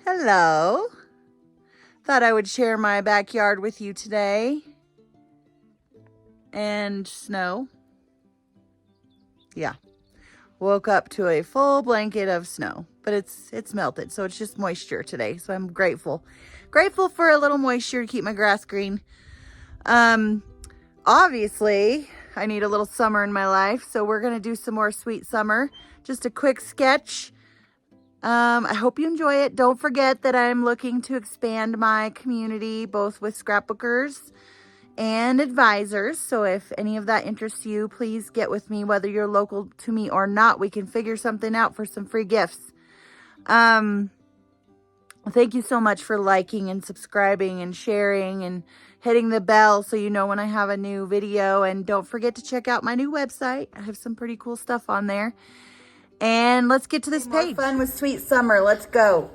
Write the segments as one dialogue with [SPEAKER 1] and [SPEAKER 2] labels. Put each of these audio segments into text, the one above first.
[SPEAKER 1] Hello. Thought I would share my backyard with you today. And snow. Yeah. Woke up to a full blanket of snow, but it's melted, so it's just moisture today. So I'm grateful. Grateful for a little moisture to keep my grass green. Obviously, I need a little summer in my life, so we're gonna do some more sweet summer. Just a quick sketch. I hope you enjoy it. Don't forget that I'm looking to expand my community, both with scrapbookers and advisors. So if any of that interests you, please get with me, whether you're local to me or not. We can figure something out for some free gifts. Thank you so much for liking and subscribing and sharing and hitting the bell so you know when I have a new video. And don't forget to check out my new website. I have some pretty cool stuff on there. And let's get to this page. More fun with Sweet Summer. Let's go.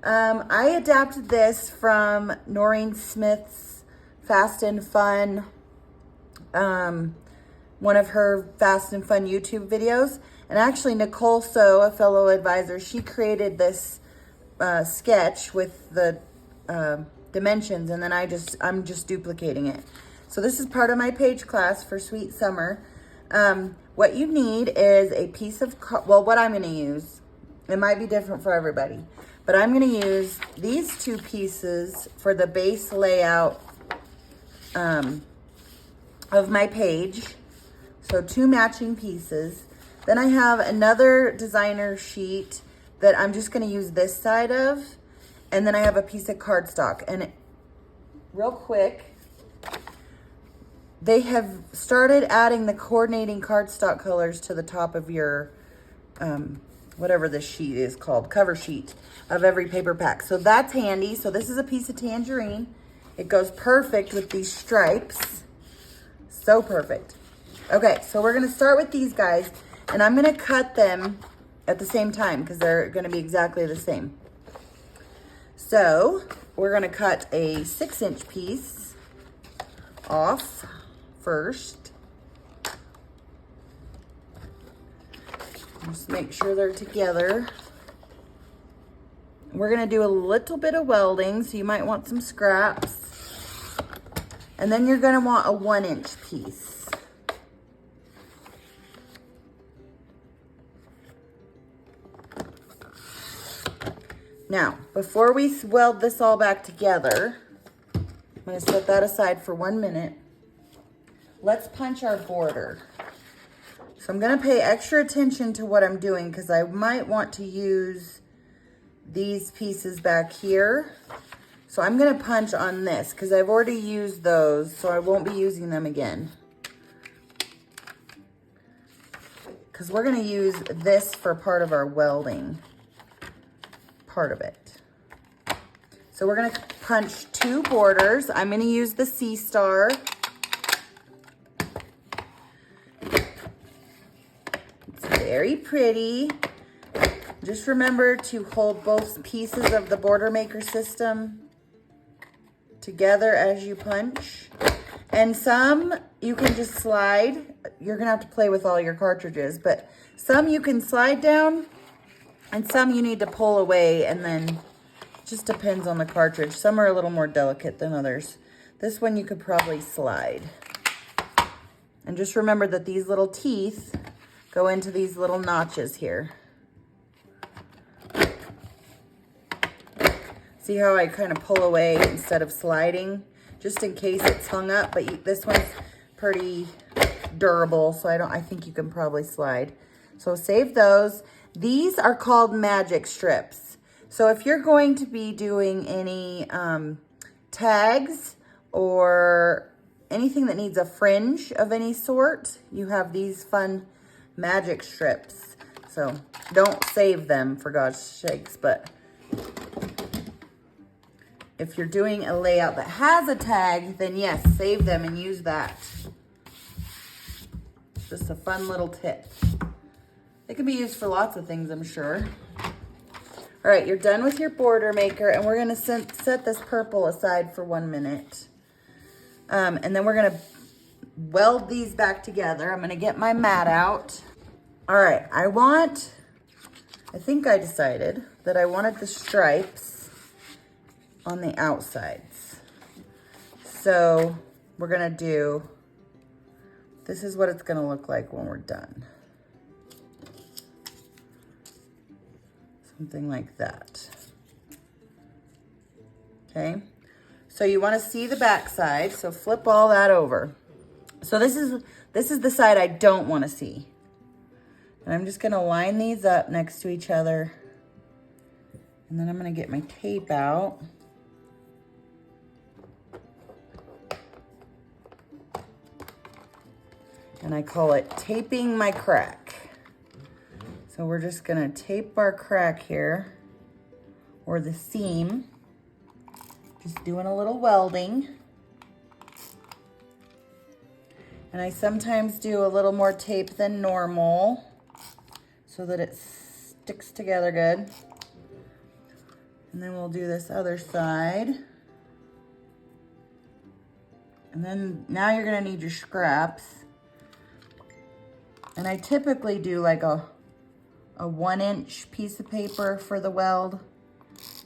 [SPEAKER 1] I adapted this from Noreen Smith's Fast and Fun, one of her Fast and Fun YouTube videos. And actually Nicole So, a fellow advisor, she created this sketch with the dimensions, and then I'm just duplicating it. So this is part of my page class for Sweet Summer. What you need is a piece of, what I'm going to use, it might be different for everybody, but I'm going to use these two pieces for the base layout of my page. So 2 matching pieces. Then I have another designer sheet that I'm just going to use this side of, and then I have a piece of cardstock. And real quick, they have started adding the coordinating cardstock colors to the top of your, whatever this sheet is called, cover sheet of every paper pack. So that's handy. So this is a piece of tangerine. It goes perfect with these stripes. So perfect. Okay, so we're gonna start with these guys, and I'm gonna cut them at the same time because they're gonna be exactly the same. So we're gonna cut a 6-inch piece off first. Just make sure they're together. We're gonna do a little bit of welding, so you might want some scraps. And then you're gonna want a 1-inch piece. Now, before we weld this all back together, I'm gonna set that aside for 1 minute. Let's punch our border. So I'm gonna pay extra attention to what I'm doing because I might want to use these pieces back here. So I'm gonna punch on this because I've already used those, so I won't be using them again. Because we're gonna use this for part of our welding, part of it. So we're gonna punch 2 borders. I'm gonna use the C star. Very pretty. Just remember to hold both pieces of the border maker system together as you punch. And some you can just slide. You're gonna have to play with all your cartridges, but some you can slide down and some you need to pull away, and then it just depends on the cartridge. Some are a little more delicate than others. This one you could probably slide. And just remember that these little teeth go into these little notches here. See how I kind of pull away instead of sliding, just in case it's hung up, but this one's pretty durable, so I think you can probably slide. So save those. These are called magic strips. So if you're going to be doing any tags or anything that needs a fringe of any sort, you have these fun magic strips. So don't save them, for God's sakes, but if you're doing a layout that has a tag, then yes, save them and use that. Just a fun little tip. It can be used for lots of things, I'm sure. All right, you're done with your border maker, and we're gonna set this purple aside for 1 minute. And then we're gonna weld these back together. I'm gonna get my mat out. All right, I think I decided that I wanted the stripes on the outsides. So we're gonna do, this is what it's gonna look like when we're done. Something like that. Okay, so you wanna see the back side, so flip all that over. So this is the side I don't wanna see. And I'm just gonna line these up next to each other. And then I'm gonna get my tape out. And I call it taping my crack. So we're just gonna tape our crack here, or the seam. Just doing a little welding. And I sometimes do a little more tape than normal so that it sticks together good. And then we'll do this other side. And then now you're gonna need your scraps. And I typically do like a 1-inch piece of paper for the weld.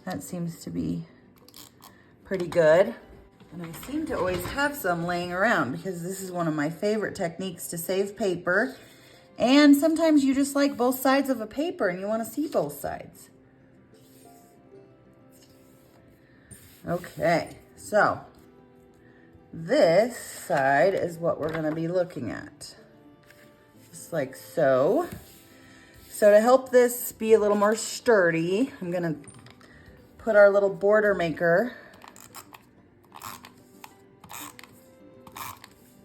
[SPEAKER 1] That seems to be pretty good. And I seem to always have some laying around because this is one of my favorite techniques to save paper. And sometimes you just like both sides of a paper and you want to see both sides. Okay, so this side is what we're going to be looking at. Just like so. So to help this be a little more sturdy, I'm going to put our little border maker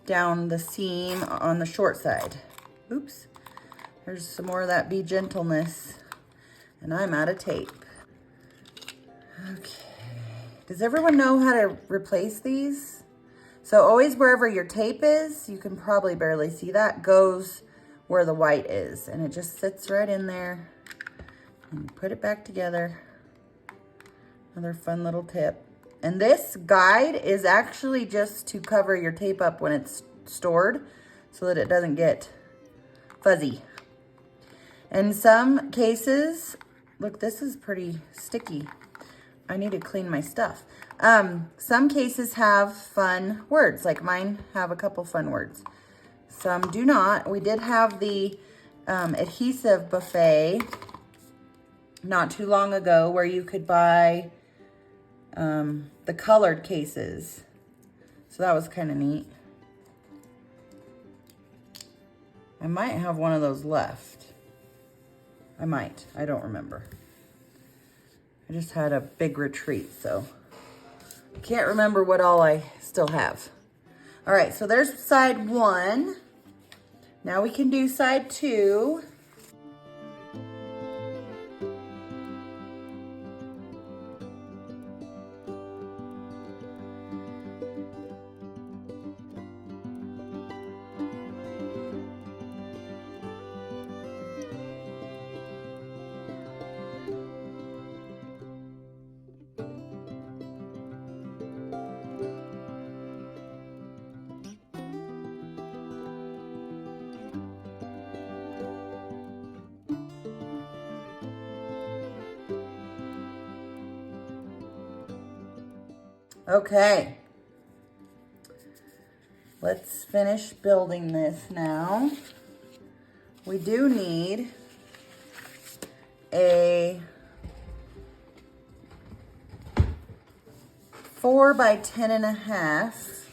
[SPEAKER 1] down the seam on the short side. Oops, there's some more of that be gentleness, and I'm out of tape. Okay, does everyone know how to replace these? So always wherever your tape is, you can probably barely see that, goes where the white is, and it just sits right in there. And you put it back together. Another fun little tip. And this guide is actually just to cover your tape up when it's stored so that it doesn't get fuzzy. In some cases, look, this is pretty sticky. I need to clean my stuff. Some cases have fun words, like mine have a couple fun words. Some do not. We did have the adhesive buffet not too long ago where you could buy the colored cases. So that was kind of neat. I might have one of those left. I might, I don't remember. I just had a big retreat, so I can't remember what all I still have. All right, so there's side one. Now we can do side two. Okay, let's finish building this now. We do need a 4 by 10.5.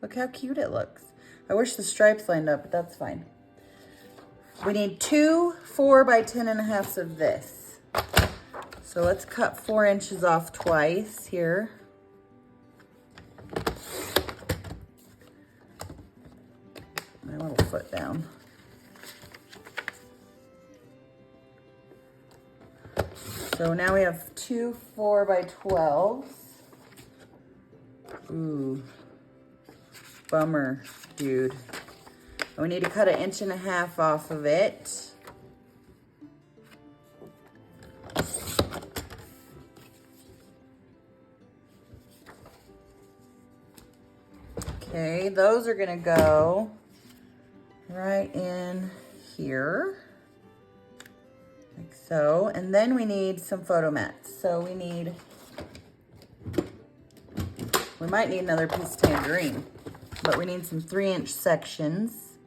[SPEAKER 1] Look how cute it looks. I wish the stripes lined up, but that's fine. We need 2 4 by 10.5s of this. So let's cut 4 inches off twice here. My little foot down. So now we have 2 4 by 12s. Ooh, bummer, dude. And we need to cut 1.5 inches off of it. Okay, those are gonna go right in here, like So, and then we need some photo mats. So we might need another piece of tangerine, but we need some 3-inch sections.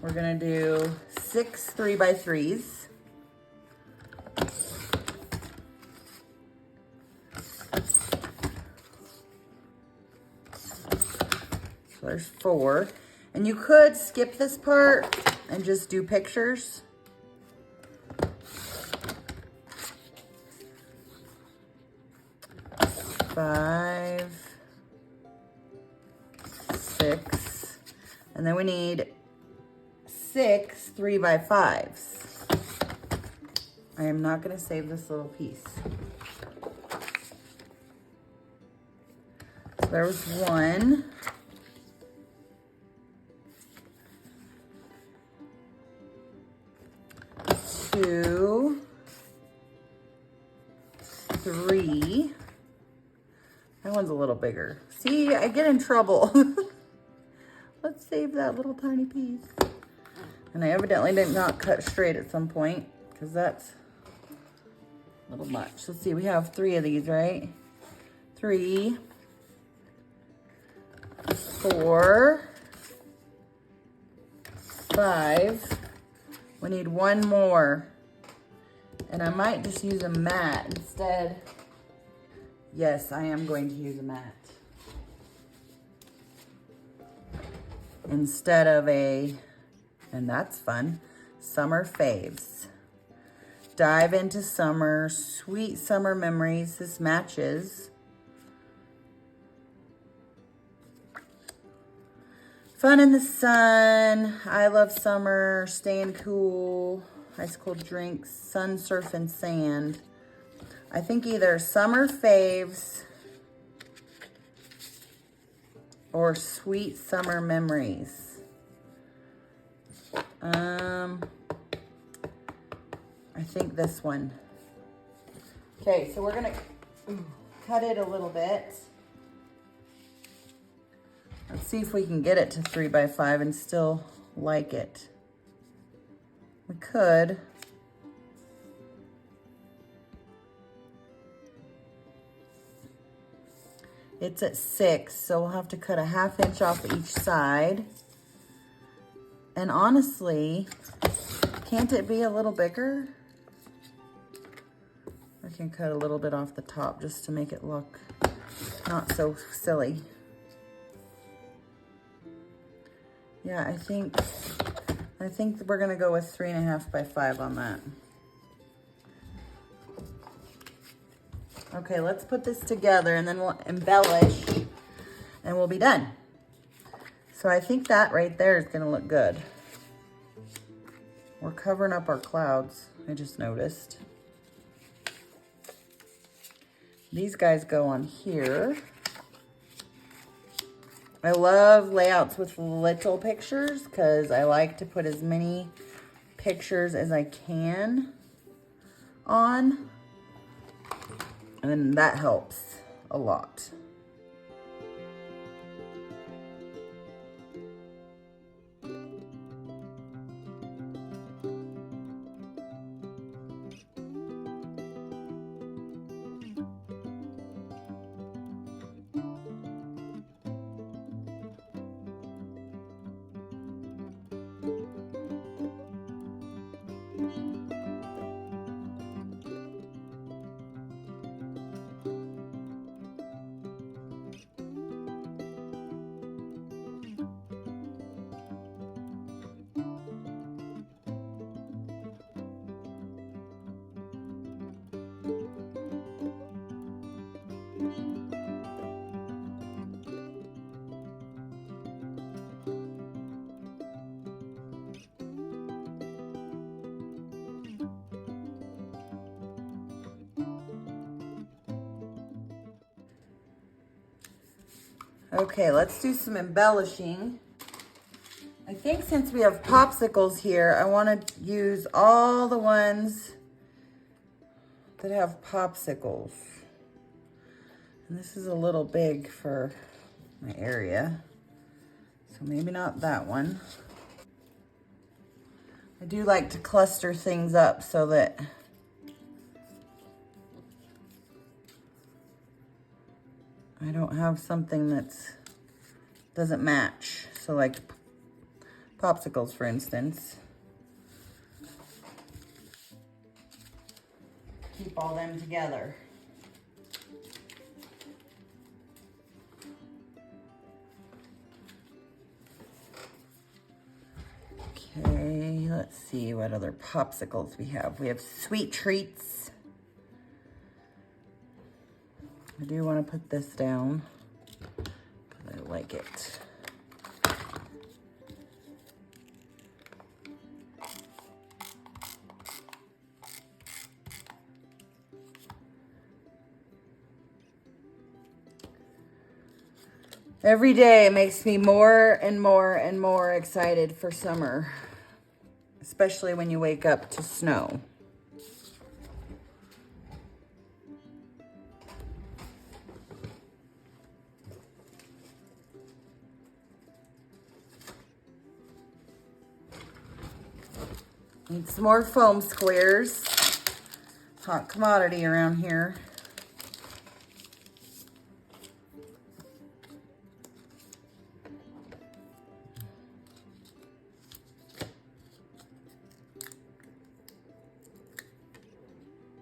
[SPEAKER 1] We're gonna do 6 3x3s. So there's 4. And you could skip this part and just do pictures. 5, 6, and then we need 6 3x5s. I am not going to save this little piece. So there was 1. 2, 3. That one's a little bigger. See, I get in trouble. Let's save that little tiny piece. And I evidently did not cut straight at some point because that's a little much. Let's see, we have 3 of these, right? 3, 4, 5. We need 1 more. And I might just use a mat instead. Yes, I am going to use a mat. Instead of and that's fun, summer faves. Dive into summer, sweet summer memories. This matches. Fun in the sun. I love summer, staying cool, ice cold drinks, sun, surf, and sand. I think either summer faves or sweet summer memories. I think this one. Okay, so we're gonna cut it a little bit. Let's see if we can get it to 3x5 and still like it. We could. It's at 6, so we'll have to cut a 1/2 inch off each side. And honestly, can't it be a little bigger? I can cut a little bit off the top just to make it look not so silly. Yeah, I think we're gonna go with 3.5x5 on that. Okay, let's put this together and then we'll embellish and we'll be done. So I think that right there is gonna look good. We're covering up our clouds, I just noticed. These guys go on here. I love layouts with little pictures because I like to put as many pictures as I can on. And that helps a lot. Okay, let's do some embellishing. I think since we have popsicles here, I want to use all the ones that have popsicles. And this is a little big for my area, so maybe not that one. I do like to cluster things up so that I don't have something that's doesn't match. So like popsicles, for instance. Keep all them together. Okay, let's see what other popsicles we have. We have sweet treats. I do want to put this down because I like it. Every day it makes me more and more and more excited for summer, especially when you wake up to snow. Need some more foam squares. Hot commodity around here.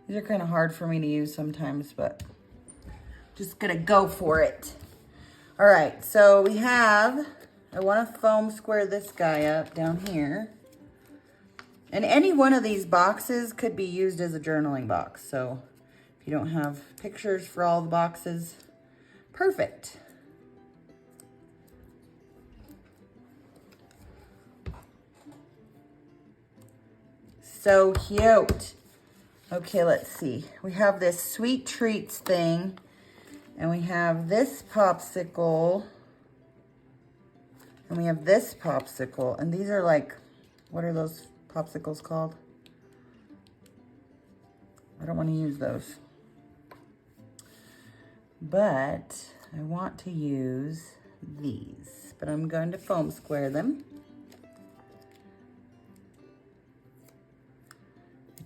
[SPEAKER 1] These are kind of hard for me to use sometimes, but just gonna go for it. All right, so we have, I want to foam square this guy up down here. And any one of these boxes could be used as a journaling box. So if you don't have pictures for all the boxes, perfect. So cute. Okay, let's see. We have this sweet treats thing, and we have this popsicle, and we have this popsicle, and these are like, what are those popsicles called? I don't want to use those. But I want to use these, but I'm going to foam square them.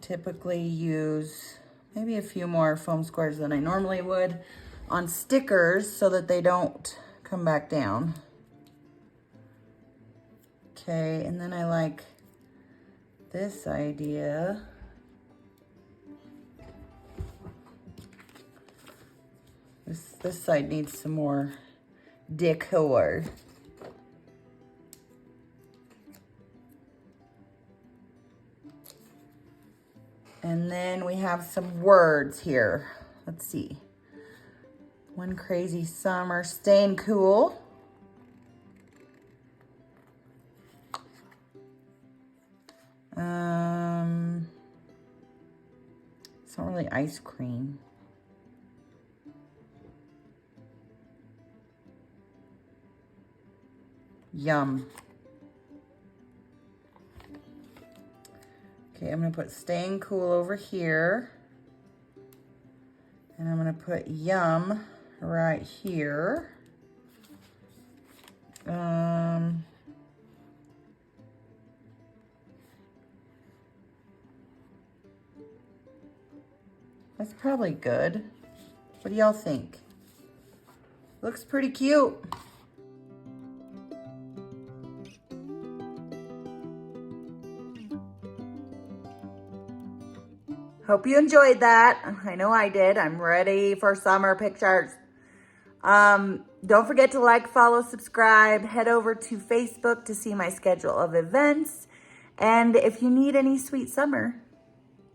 [SPEAKER 1] Typically use maybe a few more foam squares than I normally would on stickers so that they don't come back down. Okay, and then I like this idea. This side needs some more decor. And then we have some words here. Let's see. One crazy summer, staying cool. It's not really ice cream. Yum. Okay, I'm gonna put staying cool over here. And I'm gonna put yum right here. That's probably good. What do y'all think? Looks pretty cute. Hope you enjoyed that. I know I did. I'm ready for summer pictures. Don't forget to like, follow, subscribe. Head over to Facebook to see my schedule of events. And if you need any sweet summer,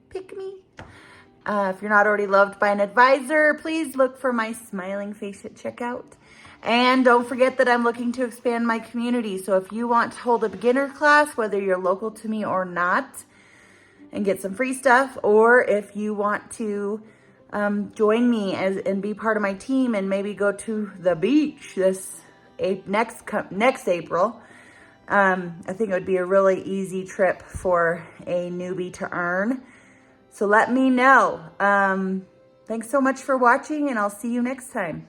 [SPEAKER 1] pick me. If you're not already loved by an advisor, please look for my smiling face at checkout. And don't forget that I'm looking to expand my community. So if you want to hold a beginner class, whether you're local to me or not, and get some free stuff, or if you want to join me and be part of my team and maybe go to the beach this next April, I think it would be a really easy trip for a newbie to earn. So let me know. Thanks so much for watching, and I'll see you next time.